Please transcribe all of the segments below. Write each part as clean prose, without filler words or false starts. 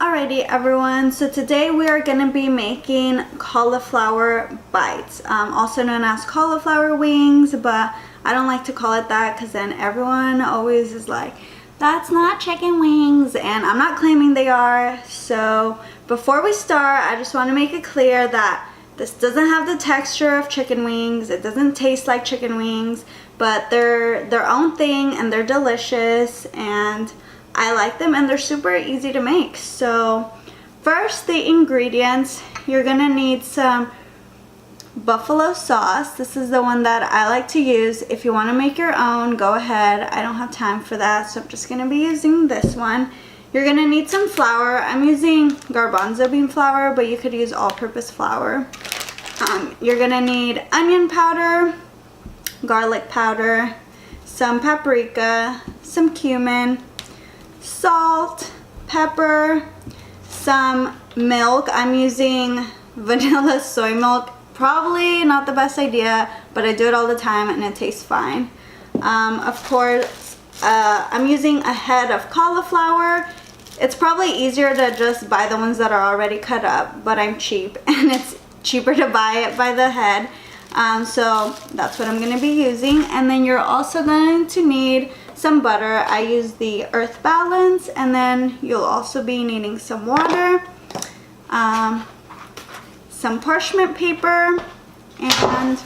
Alrighty everyone, so today we are going to be making cauliflower bites, also known as cauliflower wings, but I don't like to call it that because then everyone always is like, that's not chicken wings, and I'm not claiming they are. So before we start, I just want to make it clear that this doesn't have the texture of chicken wings, it doesn't taste like chicken wings, but they're their own thing and they're delicious and I like them and they're super easy to make. So first, the ingredients, you're gonna need some buffalo sauce. This is the one that I like to use. If you want to make your own, go ahead. I don't have time for that, so I'm just gonna be using this one. You're gonna need some flour. I'm using garbanzo bean flour, but you could use all-purpose flour. You're gonna need onion powder, garlic powder, some paprika, some cumin, salt, pepper, some milk. I'm using vanilla soy milk. Probably not the best idea, but I do it all the time and it tastes fine. Of course, I'm using a head of cauliflower. It's probably easier to just buy the ones that are already cut up, but I'm cheap and it's cheaper to buy it by the head. So that's what I'm going to be using. And then you're also going to need some butter. I use the Earth Balance, and then you'll also be needing some water, some parchment paper, and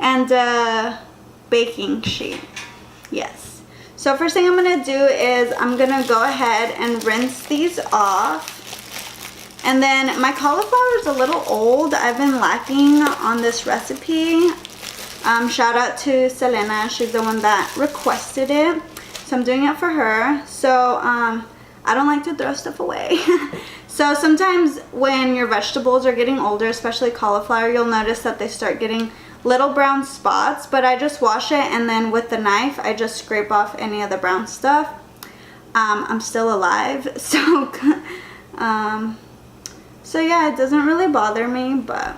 and baking sheet. Yes. So first thing I'm gonna do is I'm gonna go ahead and rinse these off. And then my cauliflower is a little old. I've been lacking on this recipe. Shout out to Selena. She's the one that requested it. So I'm doing it for her. So I don't like to throw stuff away. So sometimes when your vegetables are getting older, especially cauliflower, you'll notice that they start getting little brown spots. But I just wash it, and then with the knife, I just scrape off any of the brown stuff. I'm still alive. So yeah, it doesn't really bother me, but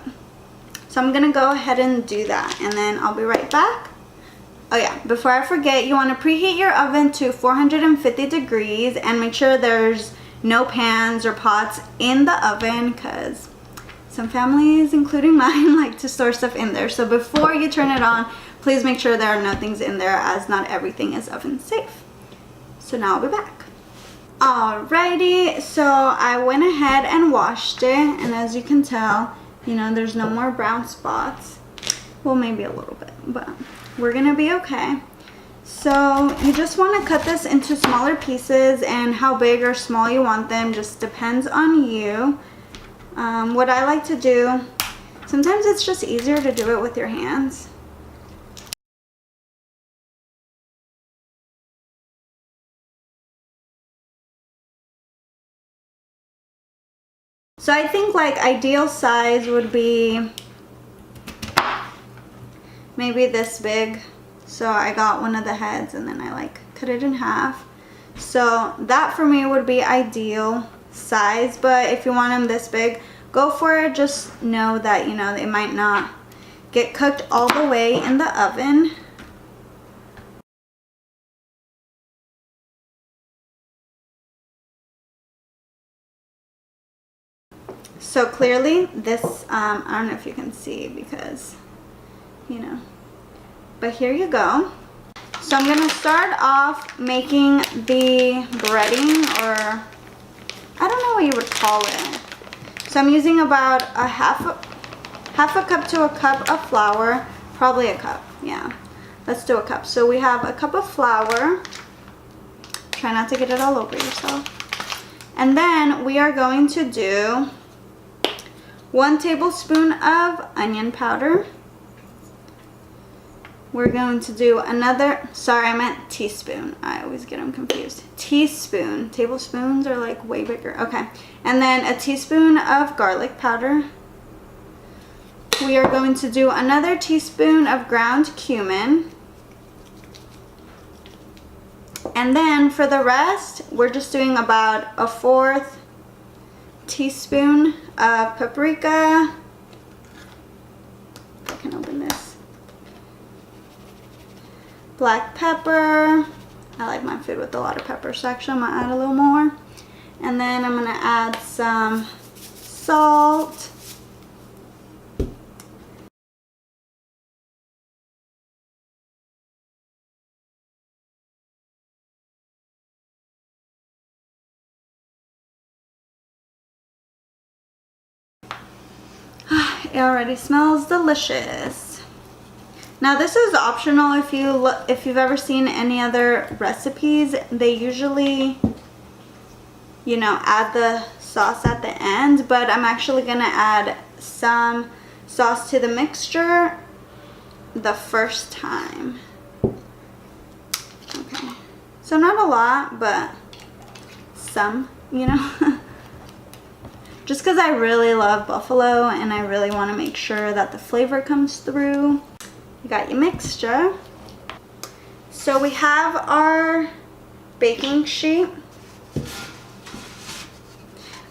so I'm gonna go ahead and do that, and then I'll be right back. Oh yeah, before I forget, you want to preheat your oven to 450 degrees and make sure there's no pans or pots in the oven, because some families, including mine, like to store stuff in there. So before you turn it on, please make sure there are no things in there, as not everything is oven safe. So now I'll be back. Alrighty, so I went ahead and washed it, and as you can tell, you know, there's no more brown spots. Well, maybe a little bit, but we're gonna be okay. So you just want to cut this into smaller pieces, and how big or small you want them just depends on you. What I like to do, sometimes it's just easier to do it with your hands. So I think like ideal size would be maybe this big. So I got one of the heads and then I like cut it in half. So that for me would be ideal size, but if you want them this big, go for it. Just know that, you know, they might not get cooked all the way in the oven. So clearly this, I don't know if you can see because, you know, but here you go. So I'm going to start off making the breading, or I don't know what you would call it. So I'm using about a half a cup to a cup of flour, probably a cup. Yeah, let's do a cup. So we have a cup of flour. Try not to get it all over yourself. And then we are going to do 1 tablespoon of onion powder. We're going to do another, sorry, I meant teaspoon. I always get them confused. Teaspoon. Tablespoons are like way bigger. Okay. And then a teaspoon of garlic powder. We are going to do another teaspoon of ground cumin. And then for the rest, we're just doing about a 1/4 teaspoon of paprika. If I can open this. Black pepper, I like my food with a lot of pepper, so actually I'm gonna add a little more. And then I'm gonna add some salt. It already smells delicious. Now this is optional. If you've ever seen any other recipes, they usually, you know, add the sauce at the end, but I'm actually gonna add some sauce to the mixture the first time. Okay, so not a lot, but some, you know. Just because I really love buffalo and I really want to make sure that the flavor comes through. You got your mixture. So we have our baking sheet.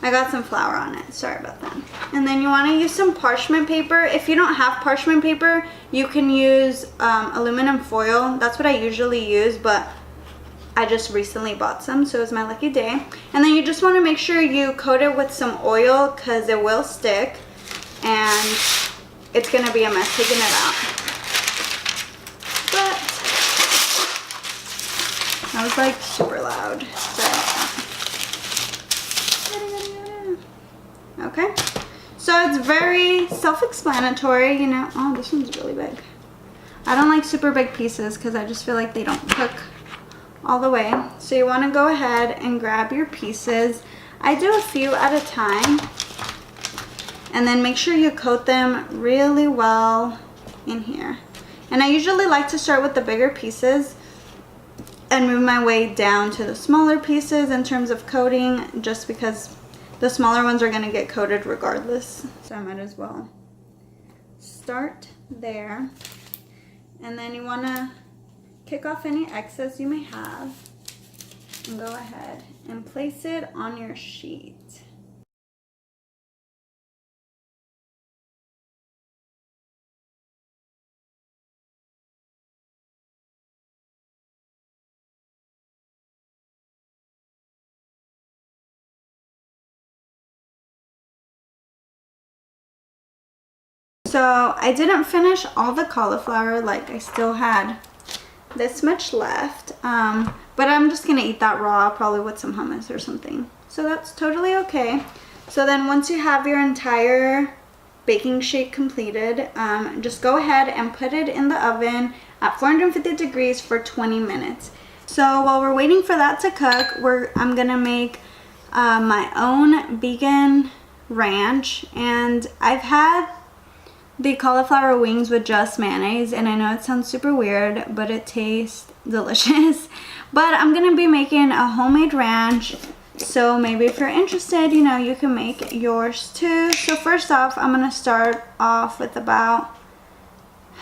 I got some flour on it, sorry about that. And then you want to use some parchment paper. If you don't have parchment paper, you can use aluminum foil. That's what I usually use, but I just recently bought some, so it was my lucky day. And then you just want to make sure you coat it with some oil because it will stick and it's going to be a mess taking it out. But that was like super loud. Okay, so it's very self-explanatory, you know. Oh, this one's really big. I don't like super big pieces because I just feel like they don't cook all the way. So you want to go ahead and grab your pieces. I do a few at a time, and then make sure you coat them really well in here. And I usually like to start with the bigger pieces and move my way down to the smaller pieces in terms of coating, just because the smaller ones are going to get coated regardless. So I might as well start there. And then you want to kick off any excess you may have and go ahead and place it on your sheet. So I didn't finish all the cauliflower, like I still had this much left, but I'm just gonna eat that raw, probably with some hummus or something, so that's totally okay. So then once you have your entire baking sheet completed, just go ahead and put it in the oven at 450 degrees for 20 minutes. So while we're waiting for that to cook, I'm gonna make my own vegan ranch, and I've had the cauliflower wings with just mayonnaise, and I know it sounds super weird, but it tastes delicious. But I'm gonna be making a homemade ranch, so maybe if you're interested, you know, you can make yours too. So first off, I'm gonna start off with about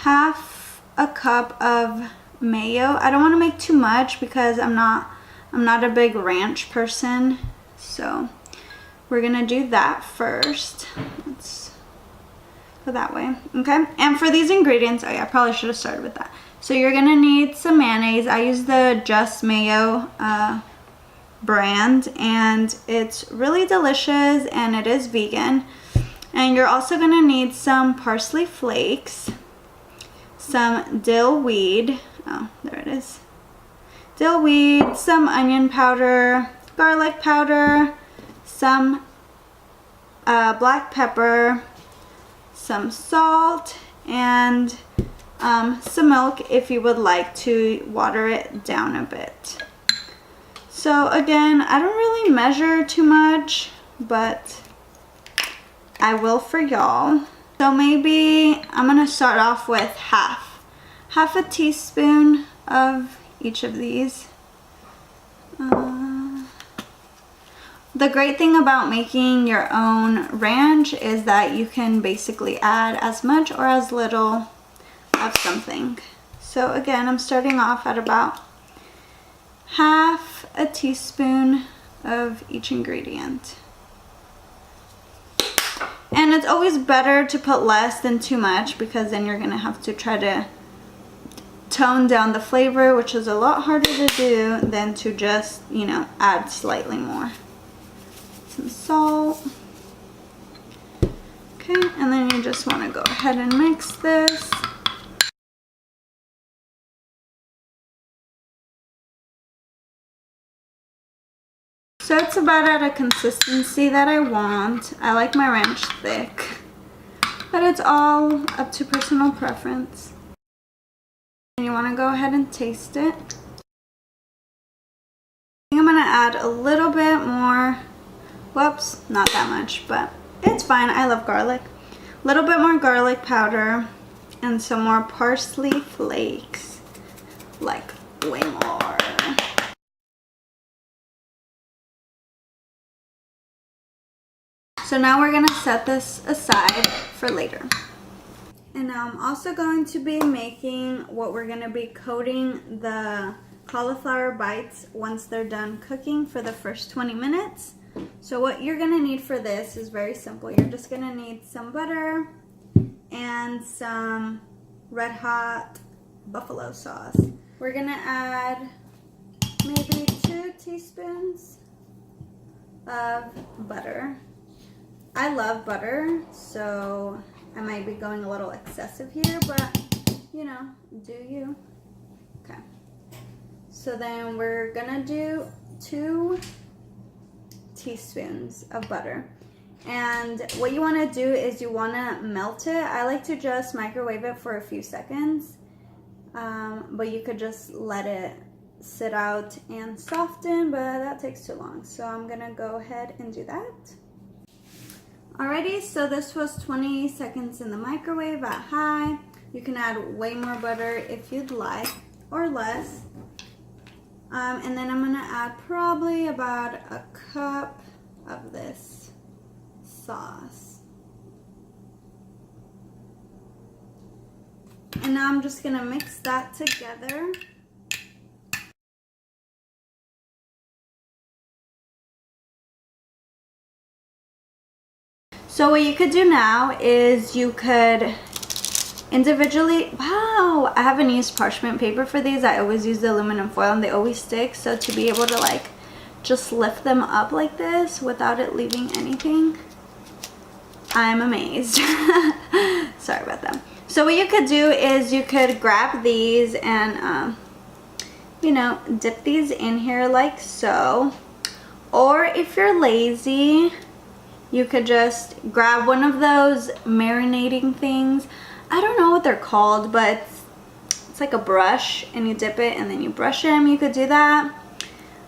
half a cup of mayo. I don't want to make too much because I'm not a big ranch person, so we're gonna do that first. Let's go that way. Okay, and for these ingredients, oh yeah, I probably should have started with that. So you're gonna need some mayonnaise. I use the Just Mayo brand, and it's really delicious, and it is vegan. And you're also gonna need some parsley flakes, some dill weed, oh there it is, dill weed, some onion powder, garlic powder, some black pepper, some salt, and some milk if you would like to water it down a bit. So again, I don't really measure too much, but I will for y'all. So maybe I'm gonna start off with half a teaspoon of each of these. The great thing about making your own ranch is that you can basically add as much or as little of something. So again, I'm starting off at about half a teaspoon of each ingredient. And it's always better to put less than too much, because then you're gonna have to try to tone down the flavor, which is a lot harder to do than to just, you know, add slightly more. Some salt. Okay, and then you just want to go ahead and mix this. So it's about at a consistency that I want. I like my ranch thick, but it's all up to personal preference. And you want to go ahead and taste it. I think I'm going to add a little bit more. Whoops, not that much, but it's fine. I love garlic. A little bit more garlic powder and some more parsley flakes. Like way more. So now we're going to set this aside for later. And now I'm also going to be making what we're going to be coating the cauliflower bites once they're done cooking for the first 20 minutes. So what you're going to need for this is very simple. You're just going to need some butter and some red hot buffalo sauce. We're going to add maybe 2 teaspoons of butter. I love butter, so I might be going a little excessive here, but you know, do you. Okay. So then we're gonna do 2 teaspoons of butter. And what you wanna do is you wanna melt it. I like to just microwave it for a few seconds, but you could just let it sit out and soften, but that takes too long. So I'm gonna go ahead and do that. Alrighty, so this was 20 seconds in the microwave at high. You can add way more butter if you'd like, or less. And then I'm gonna add probably about a cup of this sauce. And now I'm just gonna mix that together. So what you could do now is you could individually, wow, I haven't used parchment paper for these. I always use the aluminum foil and they always stick. So to be able to like just lift them up like this without it leaving anything, I'm amazed. Sorry about that. So what you could do is you could grab these and, you know, dip these in here like so. Or if you're lazy, you could just grab one of those marinating things. I don't know what they're called, but it's like a brush and you dip it and then you brush them. You could do that.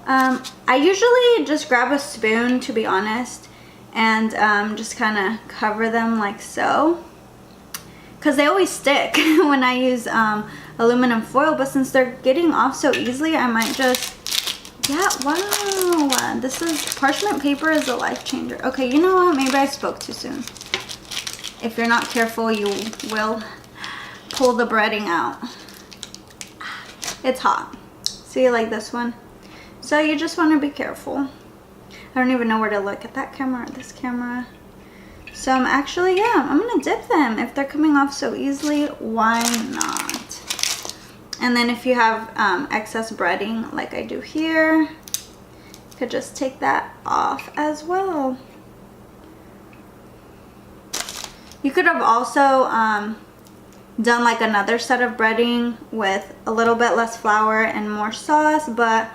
I usually just grab a spoon, to be honest, and just kind of cover them like so. Because they always stick when I use aluminum foil, but since they're getting off so easily, I might just, yeah, wow, this is, parchment paper is a life changer. Okay, you know what, maybe I spoke too soon. If you're not careful, you will pull the breading out. It's hot. See, like this one? So you just want to be careful. I don't even know where to look, at that camera or this camera. So I'm actually, yeah, I'm gonna dip them. If they're coming off so easily, why not? And then if you have excess breading like I do here, you could just take that off as well. You could have also done like another set of breading with a little bit less flour and more sauce, but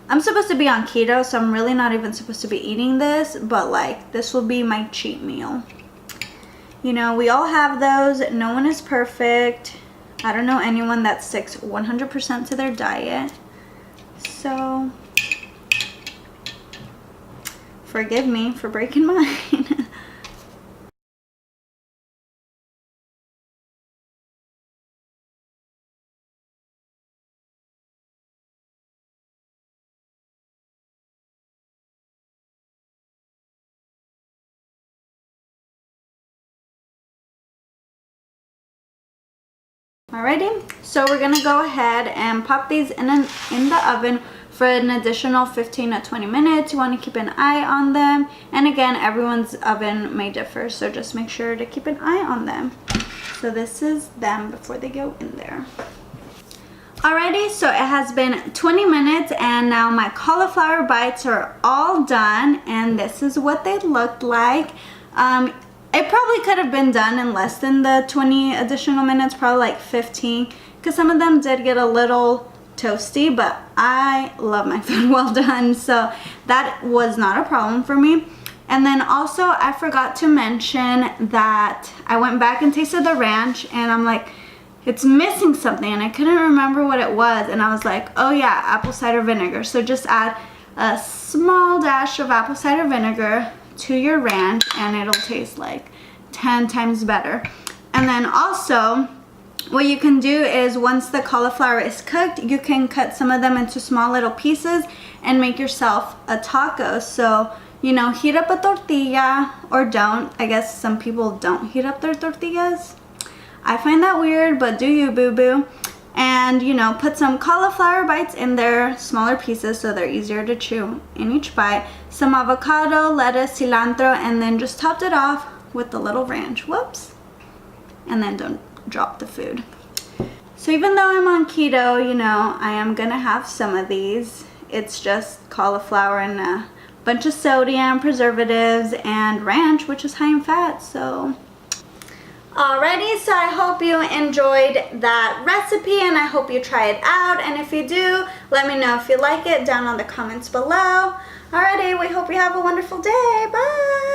I'm supposed to be on keto, so I'm really not even supposed to be eating this, but like this will be my cheat meal. You know, we all have those. No one is perfect. I don't know anyone that sticks 100% to their diet. So forgive me for breaking mine. Alrighty, so we're gonna go ahead and pop these in the oven for an additional 15 to 20 minutes. You want to keep an eye on them, and again, everyone's oven may differ, so just make sure to keep an eye on them. So this is them before they go in there. Alrighty, so it has been 20 minutes and now my cauliflower bites are all done, and this is what they looked like. It probably could have been done in less than the 20 additional minutes, probably like 15, because some of them did get a little toasty, but I love my food well done, so that was not a problem for me. And then also I forgot to mention that I went back and tasted the ranch, and I'm like, it's missing something, and I couldn't remember what it was, and I was like, oh yeah, apple cider vinegar. So just add a small dash of apple cider vinegar to your ranch and it'll taste like 10 times better. And then also what you can do is, once the cauliflower is cooked, you can cut some of them into small little pieces and make yourself a taco. So, you know, heat up a tortilla, or don't. I guess some people don't heat up their tortillas. I find that weird, but do you, boo-boo. And, you know, put some cauliflower bites in there, smaller pieces so they're easier to chew in each bite. Some avocado, lettuce, cilantro, and then just topped it off with the little ranch. Whoops. And then don't drop the food. So even though I'm on keto, you know, I am gonna have some of these. It's just cauliflower and a bunch of sodium, preservatives, and ranch, which is high in fat, so. Alrighty, so I hope you enjoyed that recipe and I hope you try it out, and if you do, let me know if you like it down on the comments below. Alrighty, we hope you have a wonderful day. Bye!